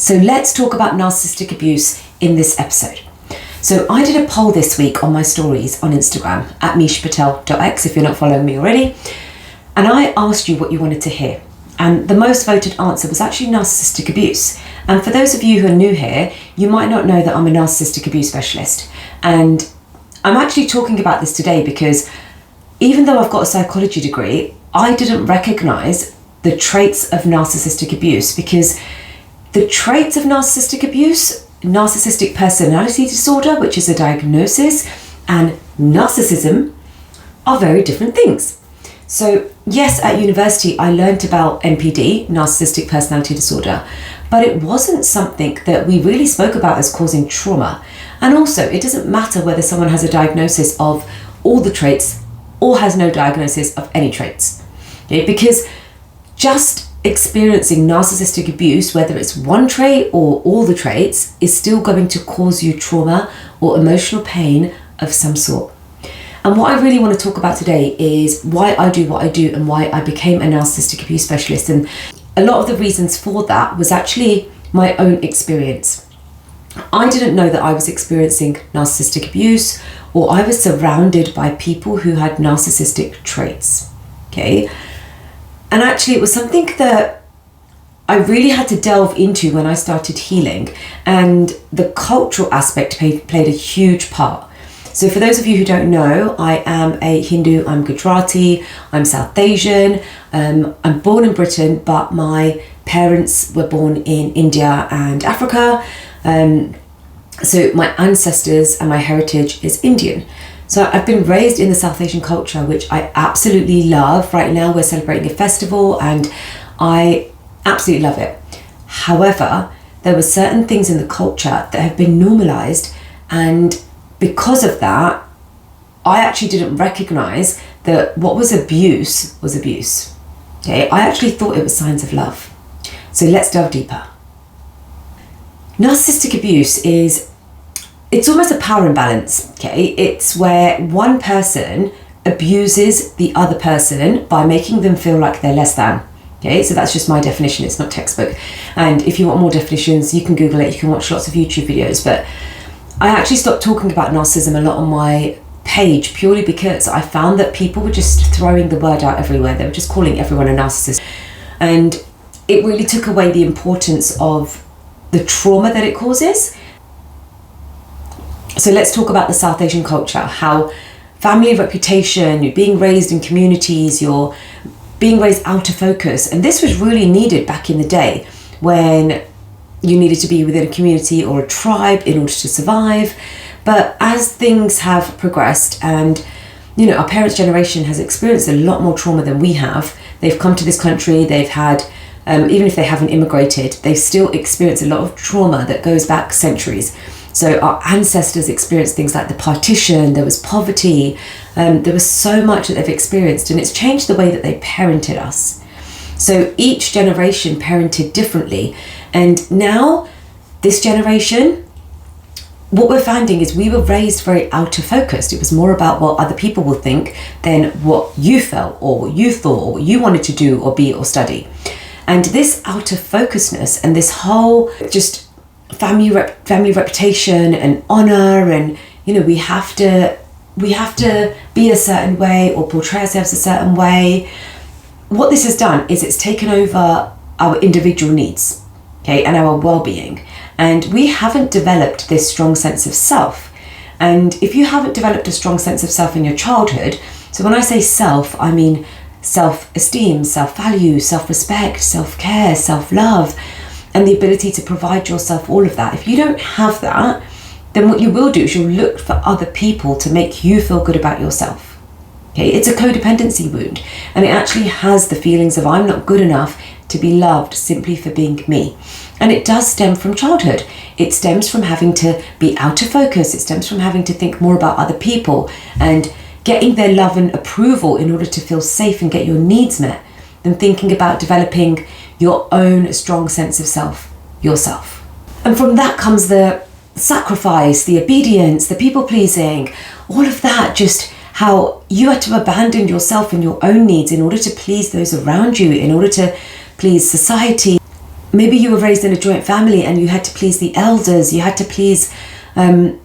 So let's talk about narcissistic abuse in this episode. So I did a poll this week on my stories on Instagram at mishpatel.x if you're not following me already. And I asked you what you wanted to hear. And the most voted answer was actually narcissistic abuse. And for those of you who are new here, you might not know that I'm a narcissistic abuse specialist. And I'm actually talking about this today because even though I've got a psychology degree, I didn't recognize the traits of narcissistic abuse, because the traits of narcissistic abuse, narcissistic personality disorder, which is a diagnosis, and narcissism are very different things. So yes, at university, I learned about NPD, narcissistic personality disorder, but it wasn't something that we really spoke about as causing trauma. And also, it doesn't matter whether someone has a diagnosis of all the traits or has no diagnosis of any traits. Okay? Because just experiencing narcissistic abuse, whether it's one trait or all the traits, is still going to cause you trauma or emotional pain of some sort. And what I really want to talk about today is why I do what I do and why I became a narcissistic abuse specialist. And a lot of the reasons for that was actually my own experience. I didn't know that I was experiencing narcissistic abuse, or I was surrounded by people who had narcissistic traits. Okay. And actually, it was something that I really had to delve into when I started healing, and the cultural aspect played a huge part. So for those of you who don't know, I am a Hindu, I'm Gujarati, I'm South Asian, I'm born in Britain, but my parents were born in India and Africa. So my ancestors and my heritage is Indian. So I've been raised in the South Asian culture, which I absolutely love. Right now we're celebrating a festival and I absolutely love it. However, there were certain things in the culture that have been normalized, and because of that, I actually didn't recognize that what was abuse was abuse. Okay, I actually thought it was signs of love. So let's delve deeper. Narcissistic abuse it's almost a power imbalance, okay? It's where one person abuses the other person by making them feel like they're less than, okay? So that's just my definition, it's not textbook. And if you want more definitions, you can Google it, you can watch lots of YouTube videos. But I actually stopped talking about narcissism a lot on my page purely because I found that people were just throwing the word out everywhere. They were just calling everyone a narcissist. And it really took away the importance of the trauma that it causes. So let's talk about the South Asian culture, how family reputation, you're being raised in communities, you're being raised out of focus. And this was really needed back in the day when you needed to be within a community or a tribe in order to survive. But as things have progressed and, you know, our parents' generation has experienced a lot more trauma than we have. They've come to this country, they've had, even if they haven't immigrated, they still experience a lot of trauma that goes back centuries. So our ancestors experienced things like the partition, there was poverty, there was so much that they've experienced, and it's changed the way that they parented us. So each generation parented differently. And now this generation, what we're finding is we were raised very out of focus. It was more about what other people will think than what you felt or what you thought or what you wanted to do or be or study. And this out of focusness and this whole just family reputation and honor, and you know, we have to be a certain way or portray ourselves a certain way. What this has done is it's taken over our individual needs, okay, and our well-being, and we haven't developed this strong sense of self. And if you haven't developed a strong sense of self in your childhood, so when I say self, I mean self-esteem, self-value, self-respect, self-care, self-love, and the ability to provide yourself all of that. If you don't have that, then what you will do is you'll look for other people to make you feel good about yourself. Okay, it's a codependency wound, and it actually has the feelings of I'm not good enough to be loved simply for being me. And it does stem from childhood. It stems from having to be out of focus. It stems from having to think more about other people and getting their love and approval in order to feel safe and get your needs met, than thinking about developing your own strong sense of self yourself. And from that comes the sacrifice, the obedience, the people pleasing, all of that, just how you had to abandon yourself and your own needs in order to please those around you, in order to please society. maybe you were raised in a joint family and you had to please the elders, you had to please the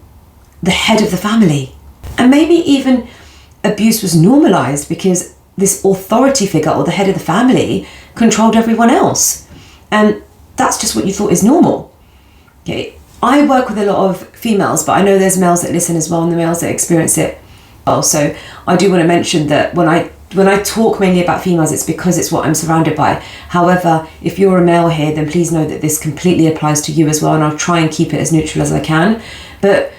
head of the family. And maybe even abuse was normalized because this authority figure or the head of the family controlled everyone else. And that's just what you thought is normal. Okay. I work with a lot of females, but I know there's males that listen as well and the males that experience it well. So I do want to mention that when I talk mainly about females, it's because it's what I'm surrounded by. However, if you're a male here, then please know that this completely applies to you as well, and I'll try and keep it as neutral as I can. But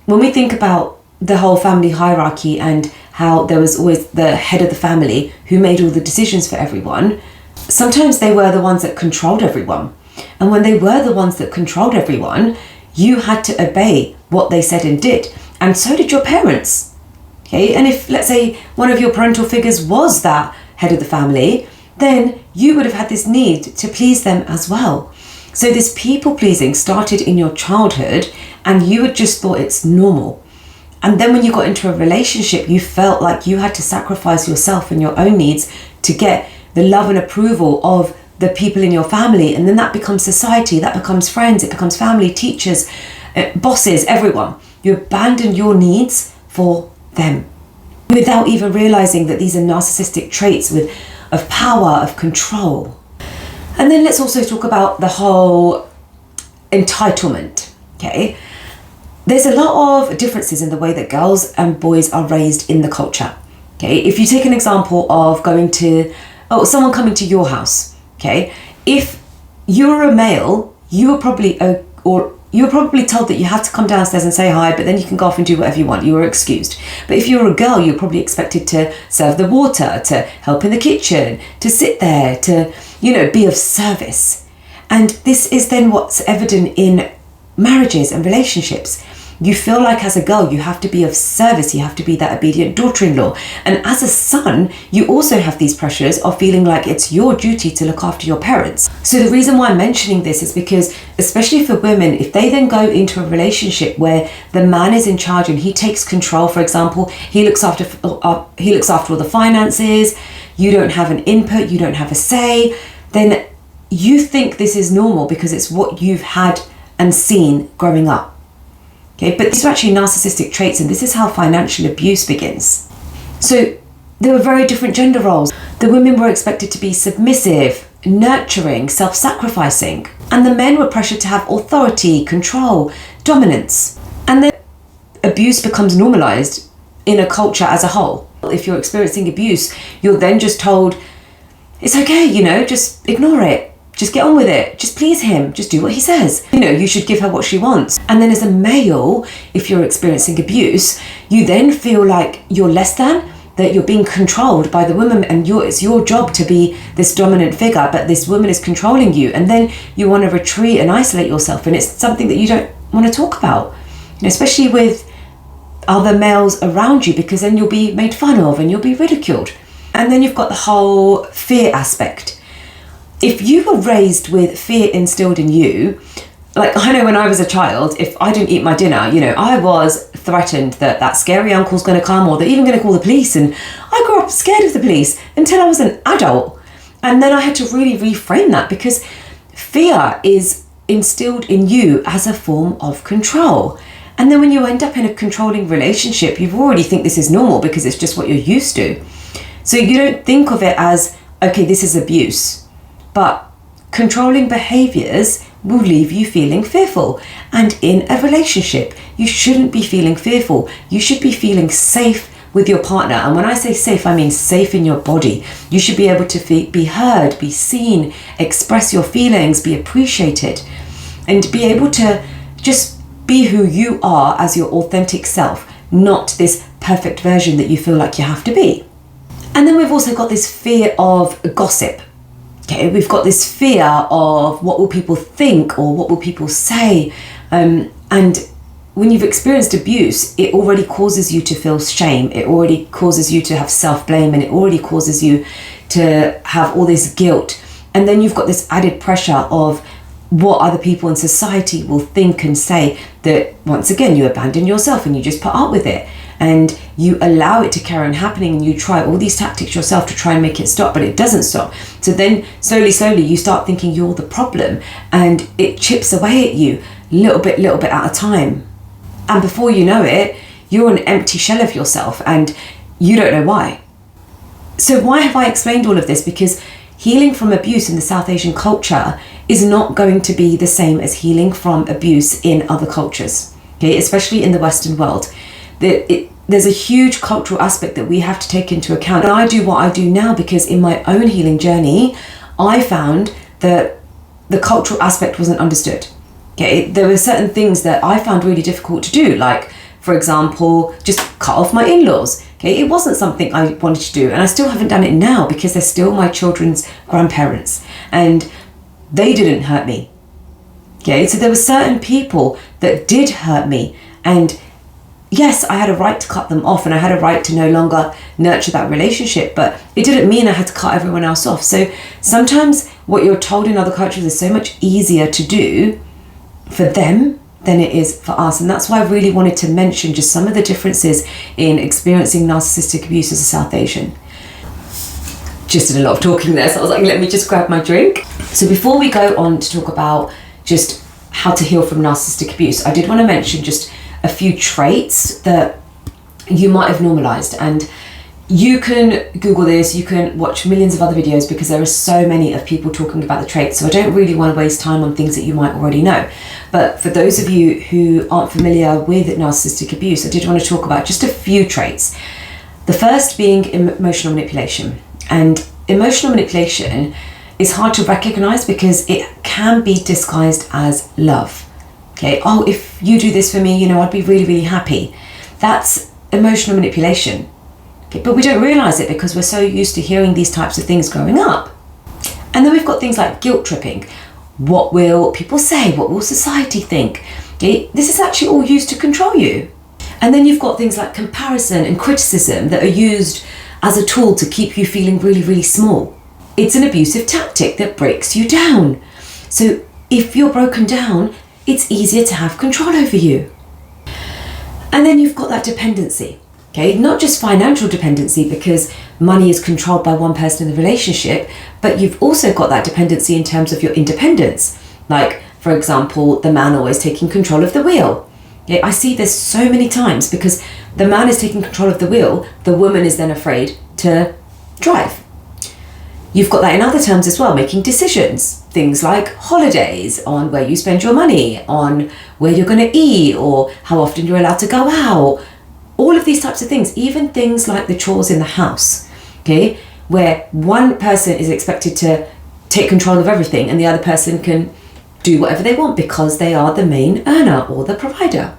when we think about the whole family hierarchy and how there was always the head of the family who made all the decisions for everyone, sometimes they were the ones that controlled everyone. And when they were the ones that controlled everyone, you had to obey what they said and did. And so did your parents. Okay, and if, let's say, one of your parental figures was that head of the family, then you would have had this need to please them as well. So this people pleasing started in your childhood and you had just thought it's normal. And then when you got into a relationship, you felt like you had to sacrifice yourself and your own needs to get the love and approval of the people in your family. And then that becomes society, that becomes friends, it becomes family, teachers, bosses, everyone. You abandon your needs for them without even realizing that these are narcissistic traits of power, of control. And then let's also talk about the whole entitlement. Okay, there's a lot of differences in the way that girls and boys are raised in the culture. Okay, if you take an example of someone coming to your house. Okay, if you're a male, you were probably told that you had to come downstairs and say hi, but then you can go off and do whatever you want. You were excused. But if you're a girl, you're probably expected to serve the water, to help in the kitchen, to sit there, to, be of service. And this is then what's evident in marriages and relationships. You feel like as a girl, you have to be of service. You have to be that obedient daughter-in-law. And as a son, you also have these pressures of feeling like it's your duty to look after your parents. So the reason why I'm mentioning this is because, especially for women, if they then go into a relationship where the man is in charge and he takes control, for example, he looks after all the finances, you don't have an input, you don't have a say, then you think this is normal because it's what you've had and seen growing up. Okay, but these are actually narcissistic traits, and this is how financial abuse begins. So there were very different gender roles. The women were expected to be submissive, nurturing, self-sacrificing, and the men were pressured to have authority, control, dominance. And then abuse becomes normalized in a culture as a whole. If you're experiencing abuse, you're then just told, it's okay, just ignore it. Just get on with it. Just please him. Just do what he says. You should give her what she wants. And then as a male, if you're experiencing abuse, you then feel like you're less than, that you're being controlled by the woman, and it's your job to be this dominant figure, but this woman is controlling you. And then you want to retreat and isolate yourself, and it's something that you don't want to talk about, especially with other males around you, because then you'll be made fun of and you'll be ridiculed. And then you've got the whole fear aspect. If you were raised with fear instilled in you, like I know when I was a child, if I didn't eat my dinner, I was threatened that scary uncle's going to come, or they're even going to call the police. And I grew up scared of the police until I was an adult. And then I had to really reframe that, because fear is instilled in you as a form of control. And then when you end up in a controlling relationship, you already think this is normal because it's just what you're used to. So you don't think of it as, okay, this is abuse. But controlling behaviors will leave you feeling fearful. And in a relationship, you shouldn't be feeling fearful. You should be feeling safe with your partner. And when I say safe, I mean safe in your body. You should be able to be heard, be seen, express your feelings, be appreciated, and be able to just be who you are as your authentic self, not this perfect version that you feel like you have to be. And then we've also got this fear of gossip. Okay, we've got this fear of what will people think or what will people say. And when you've experienced abuse, it already causes you to feel shame. It already causes you to have self-blame, and it already causes you to have all this guilt. And then you've got this added pressure of what other people in society will think and say, that once again, you abandon yourself and you just put up with it. And you allow it to carry on happening, and you try all these tactics yourself to try and make it stop, but it doesn't stop. So then slowly you start thinking you're the problem, and it chips away at you little bit at a time. And before you know it, you're an empty shell of yourself and you don't know why. So why have I explained all of this? Because healing from abuse in the South Asian culture is not going to be the same as healing from abuse in other cultures, okay? Especially in the Western world. There's a huge cultural aspect that we have to take into account. And I do what I do now because in my own healing journey, I found that the cultural aspect wasn't understood. Okay, there were certain things that I found really difficult to do, like, for example, just cut off my in-laws. Okay, it wasn't something I wanted to do, and I still haven't done it now because they're still my children's grandparents and they didn't hurt me. Okay, so there were certain people that did hurt me, and yes, I had a right to cut them off and I had a right to no longer nurture that relationship, but it didn't mean I had to cut everyone else off. So sometimes what you're told in other cultures is so much easier to do for them than it is for us. And that's why I really wanted to mention just some of the differences in experiencing narcissistic abuse as a South Asian. Just did a lot of talking there, so I was like, let me just grab my drink. So before we go on to talk about just how to heal from narcissistic abuse, I did want to mention just a few traits that you might have normalized. And you can Google this, you can watch millions of other videos because there are so many of people talking about the traits. So I don't really want to waste time on things that you might already know. But for those of you who aren't familiar with narcissistic abuse, I did want to talk about just a few traits. The first being emotional manipulation. And emotional manipulation is hard to recognize because it can be disguised as love. Okay, oh, if you do this for me, I'd be really, really happy. That's emotional manipulation. Okay, but we don't realize it because we're so used to hearing these types of things growing up. And then we've got things like guilt tripping. What will people say? What will society think? Okay, this is actually all used to control you. And then you've got things like comparison and criticism that are used as a tool to keep you feeling really, really small. It's an abusive tactic that breaks you down. So if you're broken down, it's easier to have control over you. And then you've got that dependency. Okay, not just financial dependency because money is controlled by one person in the relationship, but you've also got that dependency in terms of your independence. Like, for example, the man always taking control of the wheel. Okay, I see this so many times because the man is taking control of the wheel, the woman is then afraid to drive. You've got that in other terms as well, making decisions. Things like holidays, on where you spend your money, on where you're going to eat, or how often you're allowed to go out. All of these types of things, even things like the chores in the house, okay, where one person is expected to take control of everything and the other person can do whatever they want because they are the main earner or the provider.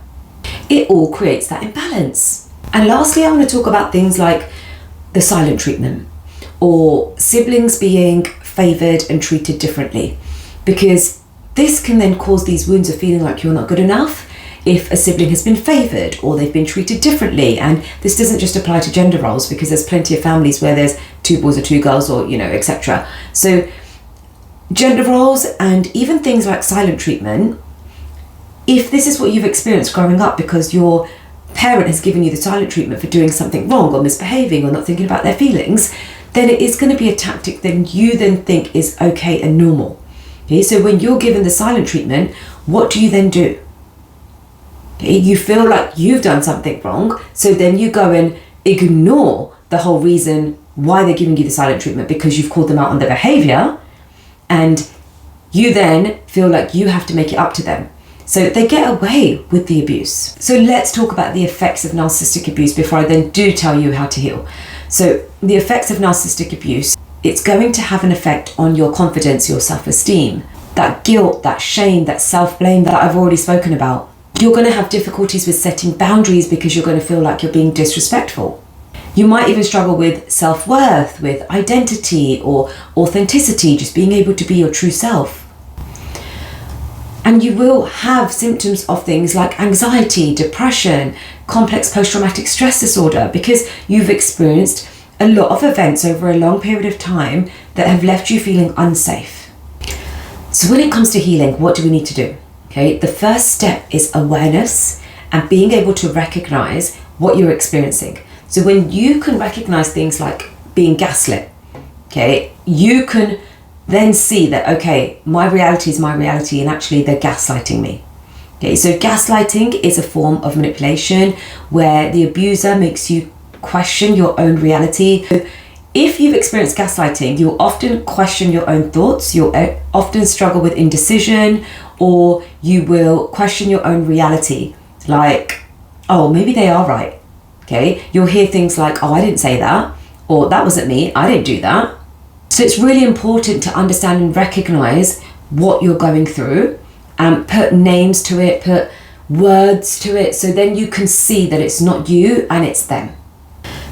It all creates that imbalance. And lastly, I want to talk about things like the silent treatment or siblings being favoured and treated differently, because this can then cause these wounds of feeling like you're not good enough if a sibling has been favoured or they've been treated differently. And this doesn't just apply to gender roles because there's plenty of families where there's 2 boys or 2 girls or, etc. So gender roles and even things like silent treatment, if this is what you've experienced growing up because your parent has given you the silent treatment for doing something wrong or misbehaving or not thinking about their feelings, then it is going to be a tactic that you then think is okay and normal. Okay, so when you're given the silent treatment, what do you then do? Okay, you feel like you've done something wrong, so then you go and ignore the whole reason why they're giving you the silent treatment because you've called them out on their behaviour, and you then feel like you have to make it up to them. So they get away with the abuse. So let's talk about the effects of narcissistic abuse before I then do tell you how to heal. So the effects of narcissistic abuse, it's going to have an effect on your confidence, your self-esteem, that guilt, that shame, that self-blame that I've already spoken about. You're going to have difficulties with setting boundaries because you're going to feel like you're being disrespectful. You might even struggle with self-worth, with identity or authenticity, just being able to be your true self. And you will have symptoms of things like anxiety, depression, complex post-traumatic stress disorder, because you've experienced a lot of events over a long period of time that have left you feeling unsafe. So when it comes to healing, what do we need to do? Okay, the first step is awareness and being able to recognize what you're experiencing. So when you can recognize things like being gaslit, okay, you can then see that, okay, my reality is my reality and actually they're gaslighting me. Okay, so gaslighting is a form of manipulation where the abuser makes you question your own reality. If you've experienced gaslighting, you'll often question your own thoughts, you'll often struggle with indecision, or you will question your own reality. Like, oh, maybe they are right. Okay, you'll hear things like, oh, I didn't say that, or that wasn't me, I didn't do that. So it's really important to understand and recognize what you're going through and put names to it, put words to it, so then you can see that it's not you and it's them.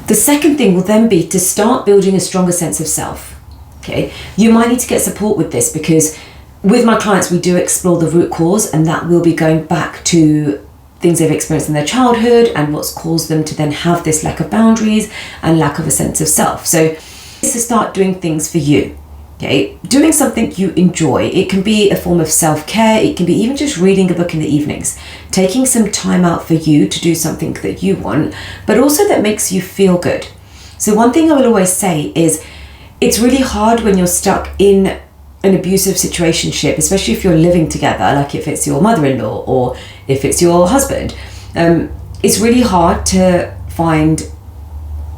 The second thing will then be to start building a stronger sense of self. Okay, you might need to get support with this, because with my clients we do explore the root cause, and that will be going back to things they've experienced in their childhood and what's caused them to then have this lack of boundaries and lack of a sense of self. So is to start doing things for you. Okay, doing something you enjoy. It can be a form of self-care. It can be even just reading a book in the evenings, taking some time out for you to do something that you want, but also that makes you feel good. So one thing I will always say is it's really hard when you're stuck in an abusive situationship, especially if you're living together, like if it's your mother-in-law or if it's your husband. It's really hard to find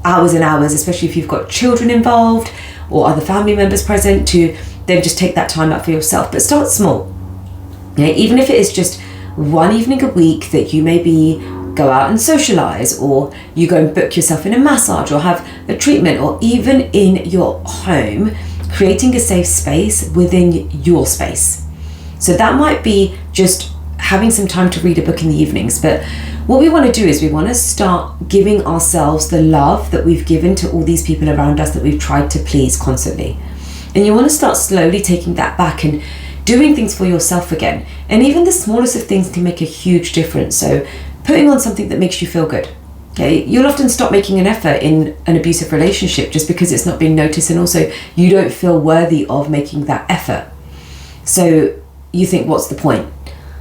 hours and hours, especially if you've got children involved or other family members present, to then just take that time out for yourself. But start small. Okay? Even if it is just one evening a week that you maybe go out and socialize, or you go and book yourself in a massage or have a treatment, or even in your home, creating a safe space within your space. So that might be just having some time to read a book in the evenings. But what we want to do is we want to start giving ourselves the love that we've given to all these people around us that we've tried to please constantly. And you want to start slowly taking that back and doing things for yourself again. And even the smallest of things can make a huge difference. So putting on something that makes you feel good. Okay, you'll often stop making an effort in an abusive relationship just because it's not being noticed, and also you don't feel worthy of making that effort. So you think, what's the point?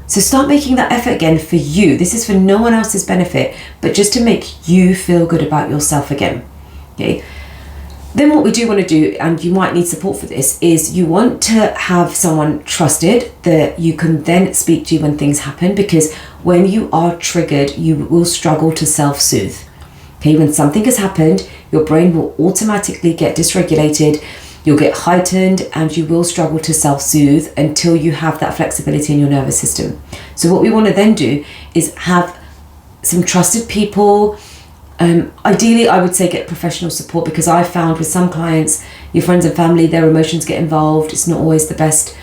So start making that effort again for you. This is for no one else's benefit, but just to make you feel good about yourself again. Okay. Then what we do want to do, and you might need support for this, is you want to have someone trusted that you can then speak to when things happen, because when you are triggered, you will struggle to self-soothe. Okay, when something has happened, your brain will automatically get dysregulated, you'll get heightened, and you will struggle to self-soothe until you have that flexibility in your nervous system. So what we want to then do is have some trusted people. Ideally, I would say get professional support, because I found with some clients, your friends and family, their emotions get involved. It's not always the best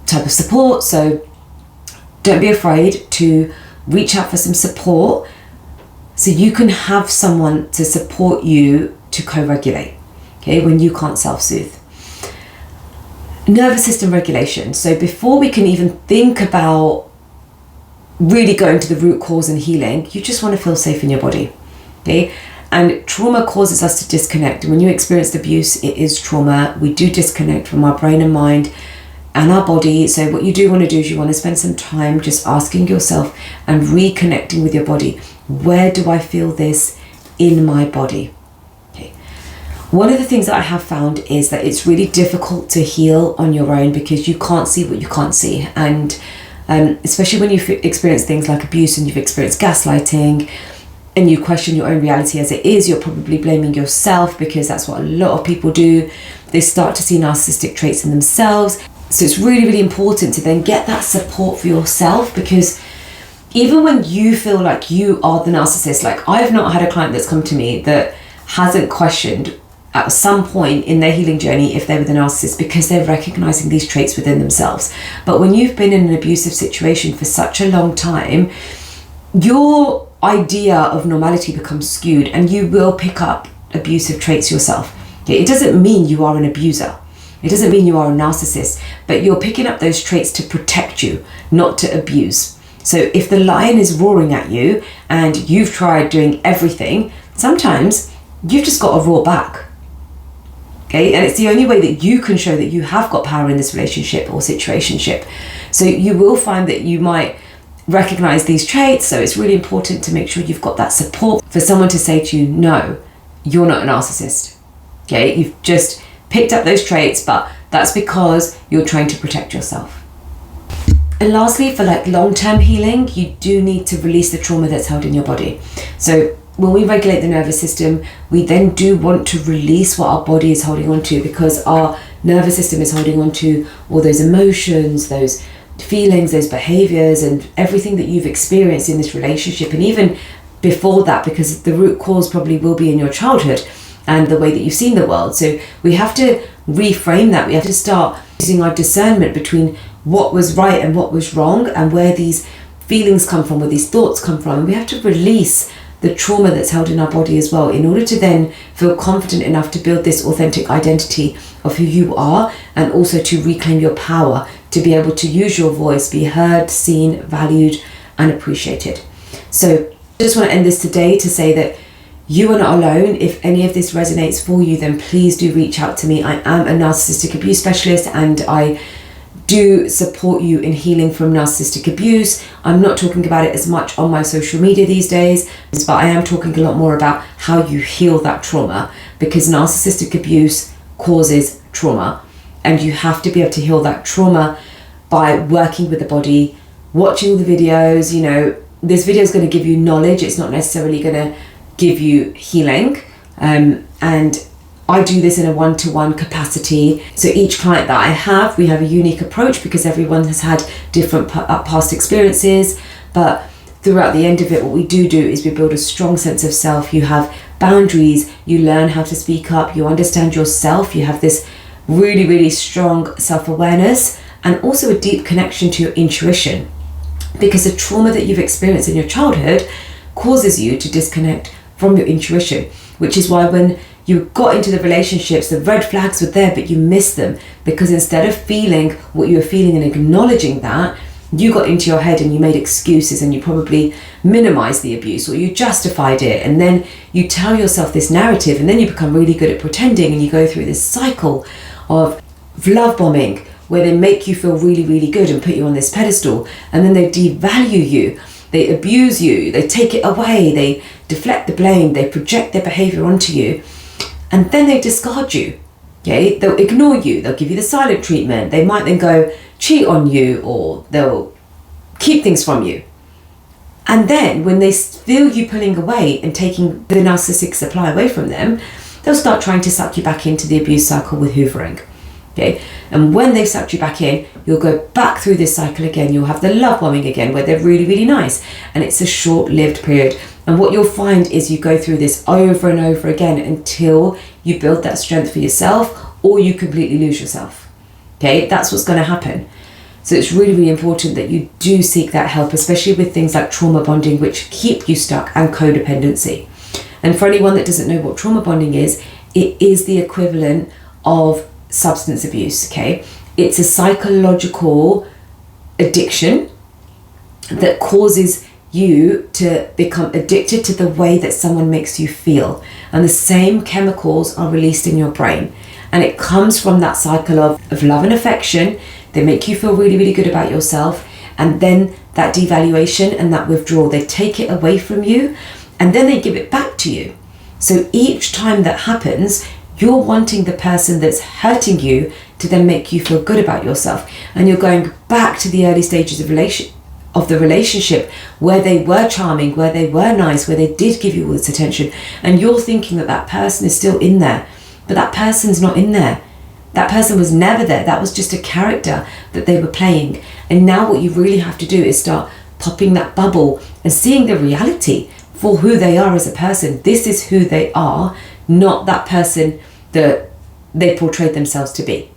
type of support. So don't be afraid to reach out for some support so you can have someone to support you to co-regulate, okay, when you can't self-soothe. Nervous system regulation. So before we can even think about really going to the root cause and healing, you just want to feel safe in your body. Okay, and trauma causes us to disconnect. When you experience abuse, it is trauma. We do disconnect from our brain and mind and our body. So what you do want to do is you want to spend some time just asking yourself and reconnecting with your body. Where do I feel this in my body? Okay. One of the things that I have found is that it's really difficult to heal on your own because you can't see what you can't see. And especially when you've experienced things like abuse and you've experienced gaslighting, and you question your own reality as it is, you're probably blaming yourself, because that's what a lot of people do. They start to see narcissistic traits in themselves. So it's really, really important to then get that support for yourself, because even when you feel like you are the narcissist, like I've not had a client that's come to me that hasn't questioned at some point in their healing journey if they were the narcissist, because they're recognizing these traits within themselves. But when you've been in an abusive situation for such a long time, your idea of normality becomes skewed and you will pick up abusive traits yourself. It doesn't mean you are an abuser. It doesn't mean you are a narcissist, but you're picking up those traits to protect you, not to abuse. So if the lion is roaring at you and you've tried doing everything, sometimes you've just got to roar back. Okay, and it's the only way that you can show that you have got power in this relationship or situationship. So you will find that you might recognize these traits. So it's really important to make sure you've got that support for someone to say to you, no, you're not a narcissist. Okay, you've just picked up those traits, but that's because you're trying to protect yourself. And lastly, for like long-term healing, you do need to release the trauma that's held in your body. So when we regulate the nervous system, we then do want to release what our body is holding on to, because our nervous system is holding on to all those emotions, those feelings, those behaviors, and everything that you've experienced in this relationship, and even before that, because the root cause probably will be in your childhood and the way that you've seen the world. So we have to reframe that. We have to start using our discernment between what was right and what was wrong, and where these feelings come from, where these thoughts come from. And we have to release the trauma that's held in our body as well, in order to then feel confident enough to build this authentic identity of who you are, and also to reclaim your power, to be able to use your voice, be heard, seen, valued, and appreciated. So I just want to end this today to say that you are not alone. If any of this resonates for you, then please do reach out to me. I am a narcissistic abuse specialist, and I do support you in healing from narcissistic abuse. I'm not talking about it as much on my social media these days, but I am talking a lot more about how you heal that trauma, because narcissistic abuse causes trauma, and you have to be able to heal that trauma by working with the body, watching all the videos. You know, this video is going to give you knowledge. It's not necessarily going to give you healing. And I do this in a one-to-one capacity. So each client that I have, we have a unique approach, because everyone has had different past experiences. But throughout the end of it, what we do is we build a strong sense of self. You have boundaries, you learn how to speak up, you understand yourself, you have this really, really strong self-awareness, and also a deep connection to your intuition. Because the trauma that you've experienced in your childhood causes you to disconnect from your intuition, which is why when you got into the relationships, the red flags were there, but you missed them, because instead of feeling what you were feeling and acknowledging that, you got into your head and you made excuses, and you probably minimized the abuse, or you justified it, and then you tell yourself this narrative, and then you become really good at pretending, and you go through this cycle of love bombing, where they make you feel really, really good and put you on this pedestal, and then they devalue you, they abuse you, they take it away, they deflect the blame, they project their behavior onto you, and then they discard you. Okay, they'll ignore you, they'll give you the silent treatment, they might then go cheat on you, or they'll keep things from you. And then when they feel you pulling away and taking the narcissistic supply away from them, they'll start trying to suck you back into the abuse cycle with hoovering. Okay, and when they've sucked you back in, you'll go back through this cycle again. You'll have the love bombing again, where they're really, really nice, and it's a short-lived period. And what you'll find is you go through this over and over again until you build that strength for yourself, or you completely lose yourself. Okay, that's what's going to happen. So it's really, really important that you do seek that help, especially with things like trauma bonding, which keep you stuck, and codependency. And for anyone that doesn't know what trauma bonding is, it is the equivalent of substance abuse. Okay, it's a psychological addiction that causes you to become addicted to the way that someone makes you feel, and the same chemicals are released in your brain, and it comes from that cycle of love and affection. They make you feel really, really good about yourself, and then that devaluation and that withdrawal, they take it away from you, and then they give it back to you. So each time that happens, you're wanting the person that's hurting you to then make you feel good about yourself, and you're going back to the early stages of the relationship, where they were charming, where they were nice, where they did give you all this attention, and you're thinking that that person is still in there, but that person's not in there. That person was never there. That was just a character that they were playing. And now what you really have to do is start popping that bubble and seeing the reality for who they are as a person. This is who they are, not that person that they portrayed themselves to be.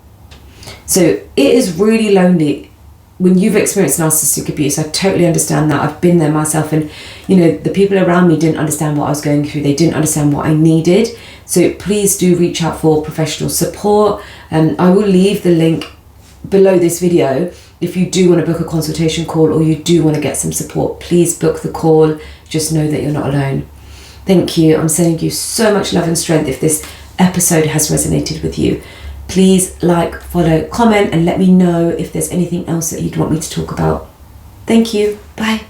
So it is really lonely when you've experienced narcissistic abuse. I totally understand that. I've been there myself, and you know, the people around me didn't understand what I was going through. They didn't understand what I needed. So please do reach out for professional support. I will leave the link below this video if you do want to book a consultation call, or you do want to get some support. Please book the call. Just know that you're not alone. Thank you. I'm sending you so much love and strength if this episode has resonated with you. Please like, follow, comment, and let me know if there's anything else that you'd want me to talk about. Thank you. Bye.